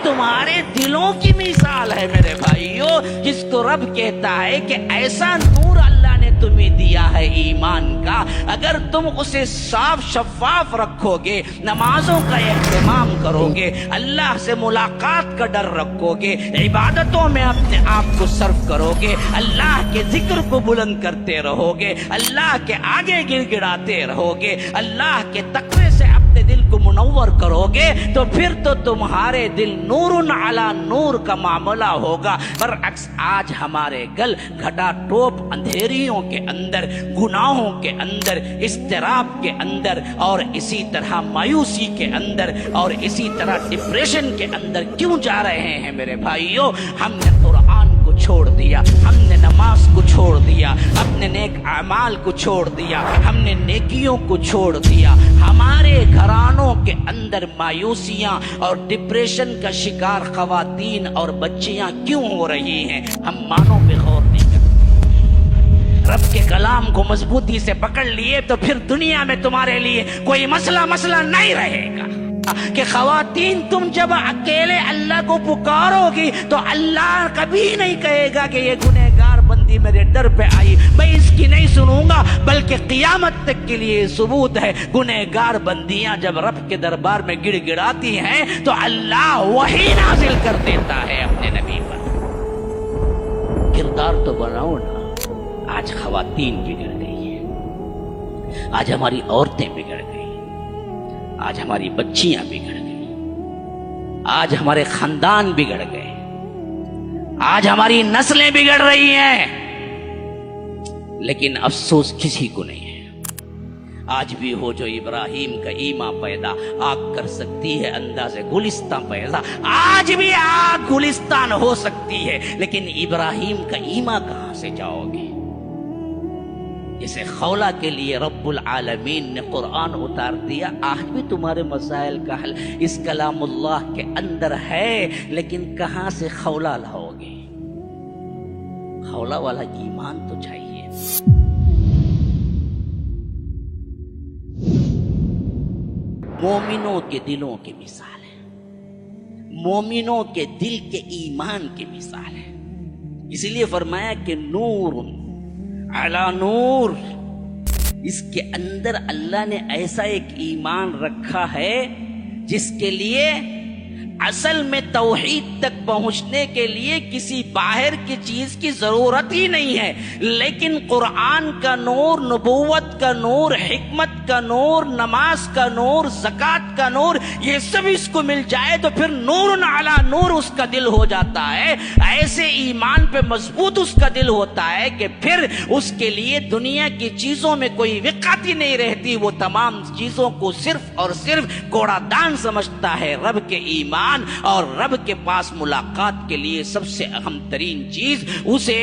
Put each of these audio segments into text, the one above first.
تمہارے دلوں کی مثال ہے میرے بھائیوں، جس کو رب کہتا ہے کہ ایسا نور اللہ نے تمہیں دیا ہے ایمان کا، اگر تم اسے صاف شفاف رکھو گے، نمازوں کا اہتمام کرو گے، اللہ سے ملاقات کا ڈر رکھو گے، عبادتوں میں اپنے آپ کو صرف کرو گے، اللہ کے ذکر کو بلند کرتے رہو گے، اللہ کے آگے گڑ گڑاتے رہو گے، اللہ کے تقوی سے اپنے دل کو منور کرو گے، تو پھر تو تمہارے دل نور علی نور کا معاملہ ہوگا۔ برعکس آج ہمارے گل گھٹا ٹوپ اندھیریوں کے اندر، گناہوں کے اندر، اضطراب کے اندر، اور اسی طرح مایوسی کے اندر، اور اسی طرح ڈپریشن کے اندر کیوں جا رہے ہیں میرے بھائیوں؟ ہم نے قرآن کو چھوڑ دیا، ہم نے نماز کو چھوڑ دیا، اپنے نیک اعمال کو چھوڑ دیا، ہم نے نیکیوں کو چھوڑ دیا، ہمارے گھرانوں کے اندر مایوسیاں اور ڈپریشن کا شکار خواتین اور بچیاں کیوں ہو رہی ہیں؟ ہم معنوں پہ غور نہیں کرتے۔ رب کے کلام کو مضبوطی سے پکڑ لیے تو پھر دنیا میں تمہارے لیے کوئی مسئلہ نہیں رہے گا کہ خواتین تم جب اکیلے اللہ کو پکارو گی تو اللہ کبھی نہیں کہے گا کہ یہ گنہگار بندی میرے در پہ آئی، میں اس کی نہیں سنوں گا، بلکہ قیامت تک کے لیے ثبوت ہے گنہگار بندیاں جب رب کے دربار میں گڑ گڑاتی ہیں تو اللہ وحی نازل کر دیتا ہے اپنے نبی پر۔ کردار تو بناؤ نا۔ آج خواتین بگڑ گئی ہیں، آج ہماری عورتیں بگڑ گئی، آج ہماری بچیاں بگڑ گئی، آج ہمارے خاندان بگڑ گئے، آج ہماری نسلیں بگڑ رہی ہیں، لیکن افسوس کسی کو نہیں ہے۔ آج بھی ہو جو ابراہیم کا ایما پیدا، آگ کر سکتی ہے انداز گلستان پیدا، آج بھی آگ گلستان ہو سکتی ہے، لیکن ابراہیم کا ایما کہاں سے جاؤ گے؟ جسے خولہ کے لیے رب العالمین نے قرآن اتار دیا، آج بھی تمہارے مسائل کا حل اس کلام اللہ کے اندر ہے، لیکن کہاں سے خولہ لاؤ گے؟ خولہ والا ایمان تو چاہیے۔ مومنوں کے دلوں کی مثال ہے، مومنوں کے دل کے ایمان کی مثال ہے، اسی لیے فرمایا کہ نور علی نور، اس کے اندر اللہ نے ایسا ایک ایمان رکھا ہے جس کے لیے اصل میں توحید تک پہنچنے کے لیے کسی باہر کی چیز کی ضرورت ہی نہیں ہے، لیکن قرآن کا نور، نبوت کا نور، حکمت کا نور، نماز کا نور، زکوٰۃ کا نور، یہ سب اس کو مل جائے تو پھر نور علی نور اس کا دل ہو جاتا ہے۔ ایسے ایمان پہ مضبوط اس کا دل ہوتا ہے کہ پھر اس کے لیے دنیا کی چیزوں میں کوئی وقت ہی نہیں رہتی، وہ تمام چیزوں کو صرف اور صرف کوڑا دان سمجھتا ہے۔ رب کے ایمان اور رب کے پاس ملاقات کے لیے سب سے اہم ترین چیز اسے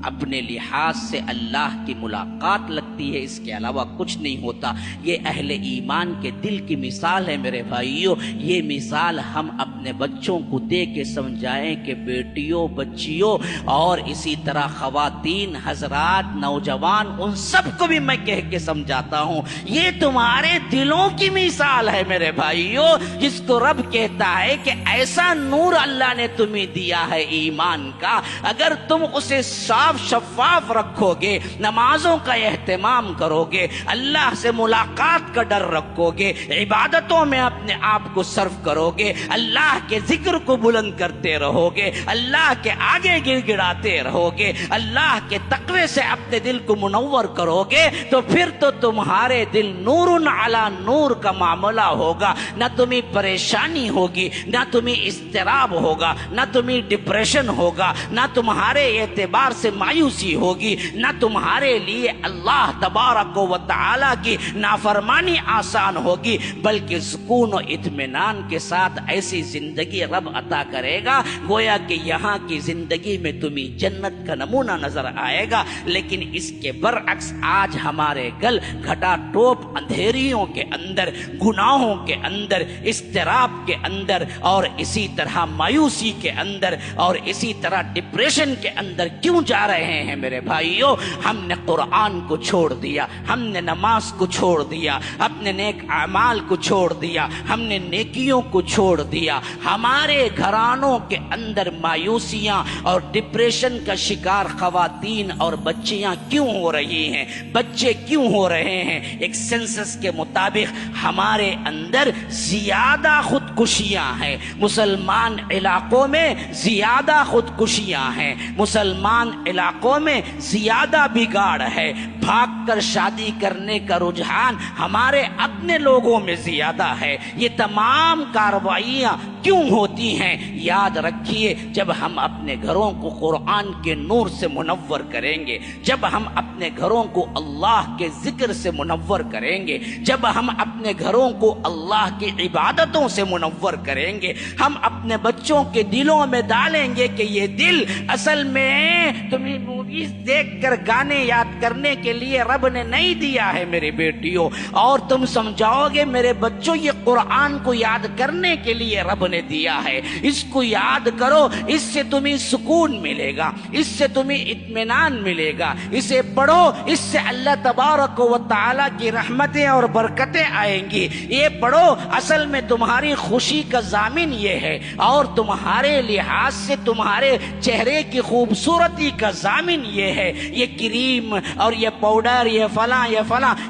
اپنے لحاظ سے اللہ کی ملاقات لگتی ہے، اس کے علاوہ کچھ نہیں ہوتا۔ یہ اہل ایمان کے دل کی مثال ہے میرے بھائیوں۔ یہ مثال ہم اپنے بچوں کو دے کے سمجھائیں کہ بیٹیوں، بچیوں، اور اسی طرح خواتین، حضرات، نوجوان، ان سب کو بھی میں کہہ کے سمجھاتا ہوں، یہ تمہارے دلوں کی مثال ہے میرے بھائیوں، جس کو رب کہتا ہے کہ ایسا نور اللہ نے تمہیں دیا ہے ایمان کا، اگر تم اسے صاف شفاف رکھو گے، نمازوں کا اہتمام کرو گے، اللہ سے ملاقات کا ڈر رکھو گے، عبادتوں میں اپنے آپ کو صرف کرو گے، اللہ کے ذکر کو بلند کرتے رہو گے، اللہ کے آگے گڑ گڑاتے رہو گے، اللہ کے تقوی سے اپنے دل کو منور کرو گے، تو پھر تو تمہارے دل نور علی نور کا معاملہ ہوگا۔ نہ تمہیں پریشانی ہوگی، نہ تمہیں اضطراب ہوگا، نہ تمہیں ڈپریشن ہوگا، نہ تمہارے اعتبار سے مایوسی ہوگی، نہ تمہارے لیے اللہ تبارک و تعالی کی نافرمانی آسان ہوگی، بلکہ سکون و اطمینان کے ساتھ ایسی زندگی رب عطا کرے گا گویا کہ یہاں کی زندگی میں تمہیں جنت کا نمونہ نظر آئے گا۔ لیکن اس کے برعکس آج ہمارے گل گھٹا ٹوپ اندھیریوں کے اندر، گناہوں کے اندر، اضطراب کے اندر، اور اسی طرح مایوسی کے اندر، اور اسی طرح ڈپریشن کے اندر کیوں جا رہے ہیں میرے بھائیوں، ہم نے قرآن کو چھوڑ دیا، ہم نے نماز کو چھوڑ دیا، اپنے نیک اعمال کو چھوڑ دیا، ہم نے نیکیوں کو چھوڑ دیا۔ ہمارے گھرانوں کے اندر مایوسیاں اور ڈپریشن کا شکار خواتین اور بچیاں کیوں ہو رہی ہیں، بچے کیوں ہو رہے ہیں؟ ایک سینسس کے مطابق ہمارے اندر زیادہ خودکشیاں ہیں، مسلمان علاقوں میں زیادہ خودکشیاں ہیں، مسلمان علاقوں میں زیادہ بگاڑ ہے، بھاگ کر شادی کرنے کا رجحان ہمارے اپنے لوگوں میں زیادہ ہے۔ یہ تمام کارروائیاں کیوں ہوتی ہیں؟ یاد رکھیے، جب ہم اپنے گھروں کو قرآن کے نور سے منور کریں گے، جب ہم اپنے گھروں کو اللہ کے ذکر سے منور کریں گے، جب ہم اپنے گھروں کو اللہ کی عبادتوں سے منور کریں گے، ہم اپنے بچوں کے دلوں میں ڈالیں گے کہ یہ دل اصل میں تمہیں موویز دیکھ کر گانے یاد کرنے کے لیے رب نے نہیں دیا ہے میرے بیٹیوں، اور تم سمجھاؤ گے میرے بچوں یہ قرآن کو یاد کرنے کے لیے رب نے دیا ہے، اس کو یاد کرو، اس سے تمہیں سکون ملے گا، اس سے تمہیں اطمینان ملے گا، اسے پڑھو، اس سے اللہ تبارک و تعالی کی رحمتیں اور برکتیں آئیں گی۔ یہ پڑھو، اصل میں تمہاری خوشی کا ضامن یہ ہے، اور تمہارے لحاظ سے تمہارے چہرے کی خوبصورتی کا ضامن یہ ہے۔ یہ کریم اور یہ پاؤڈر، یہ فلاں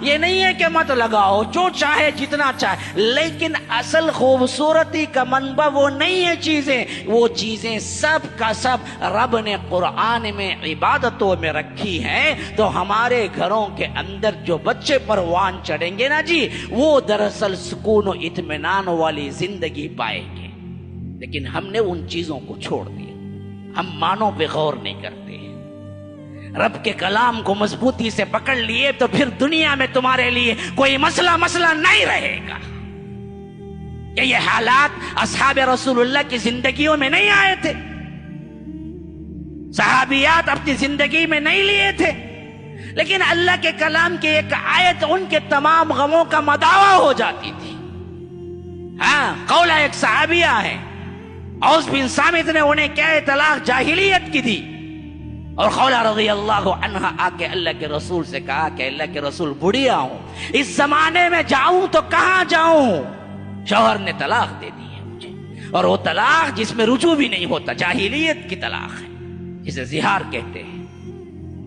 یہ نہیں ہے کہ مت لگاؤ، جو چاہے جتنا چاہے، لیکن اصل خوبصورتی کا منبع وہ نہیں ہے چیزیں، وہ چیزیں سب کا سب رب نے قرآن میں عبادتوں میں رکھی ہیں۔ تو ہمارے گھروں کے اندر جو بچے پروان چڑھیں گے نا جی، وہ دراصل سکون و اطمینان والی زندگی پائیں گے۔ لیکن ہم نے ان چیزوں کو چھوڑ دیا، ہم معنوں پہ غور نہیں کرتے، رب کے کلام کو مضبوطی سے پکڑ لیے تو پھر دنیا میں تمہارے لیے کوئی مسئلہ نہیں رہے گا۔ کہ یہ حالات اصحاب رسول اللہ کی زندگیوں میں نہیں آئے تھے، صحابیات اپنی زندگی میں نہیں لیے تھے، لیکن اللہ کے کلام کی ایک آیت ان کے تمام غموں کا مداوا ہو جاتی تھی۔ ہاں، قولہ ایک صحابیہ ہے، اوس بن صامت نے انہیں کیا طلاق جاہلیت کی دی، اور خولہ رضی اللہ عنہ آ کے اللہ کے رسول سے کہا کہ اللہ کے رسول بڑھیا ہوں، اس زمانے میں جاؤں تو کہاں جاؤں؟ شوہر نے طلاق دے دی ہے مجھے، اور وہ طلاق جس میں رجوع بھی نہیں ہوتا، جاہلیت کی طلاق ہے، جسے زہار کہتے ہیں۔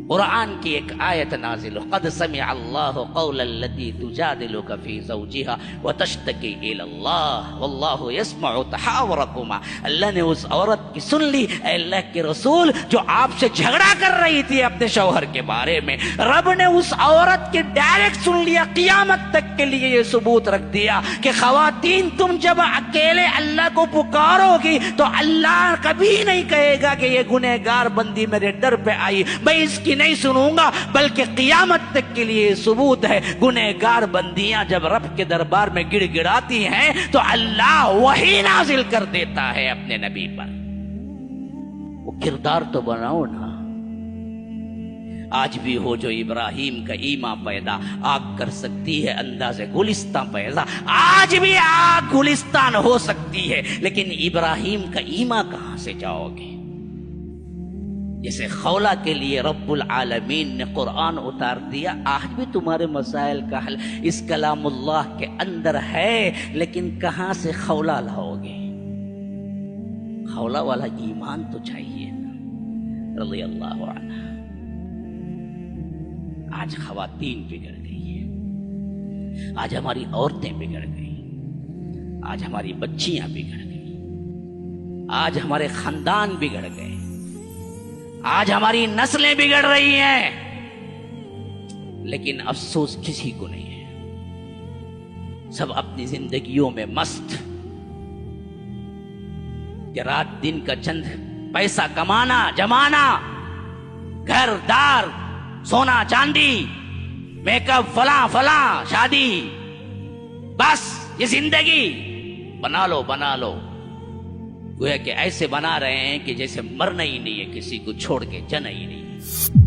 قرآن کی ایک آیت نازل، قد سمع اللہ قول التي تجادلك في زوجها وتشتكي الى اللہ واللہ يسمع تحاوركما۔ اللہ نے اس عورت کی سن لی، اے اللہ کے رسول، جو آپ سے جھگڑا کر رہی تھی اپنے شوہر کے بارے میں، رب نے اس عورت کے ڈائریکٹ سن لیا۔ قیامت تک کے لیے یہ ثبوت رکھ دیا کہ خواتین تم جب اکیلے اللہ کو پکارو گی تو اللہ کبھی نہیں کہے گا کہ یہ گنہگار بندی میرے در پہ آئی، میں اس کی نہیں سنوں گا، بلکہ قیامت تک کے لیے ثبوت ہے گنہگار بندیاں جب رب کے دربار میں گڑ گڑاتی ہیں تو اللہ وحی نازل کر دیتا ہے اپنے نبی پر۔ وہ کردار تو بناؤ نا۔ آج بھی ہو جو ابراہیم کا ایمان پیدا، آگ کر سکتی ہے انداز گلستان پیدا، آج بھی آگ گلستان ہو سکتی ہے، لیکن ابراہیم کا ایمان کہاں سے جاؤ گے؟ جیسے خولہ کے لیے رب العالمین نے قرآن اتار دیا، آج بھی تمہارے مسائل کا حل اس کلام اللہ کے اندر ہے، لیکن کہاں سے خولہ لاؤ گے؟ خولہ والا ایمان تو چاہیے رضی اللہ عنہ۔ آج خواتین بگڑ گئی ہیں، آج ہماری عورتیں بگڑ گئی، آج ہماری بچیاں بگڑ گئی، آج ہمارے خاندان بگڑ گئے، آج ہماری نسلیں بگڑ رہی ہیں، لیکن افسوس کسی کو نہیں ہے۔ سب اپنی زندگیوں میں مست، کہ رات دن کا چند پیسہ کمانا، جمانا، گھر دار، سونا چاندی، میک اپ، فلاں شادی، بس یہ زندگی بنا لو، گویا کہ ایسے بنا رہے ہیں کہ جیسے مرنا ہی نہیں ہے، کسی کو چھوڑ کے جانا ہی نہیں ہے۔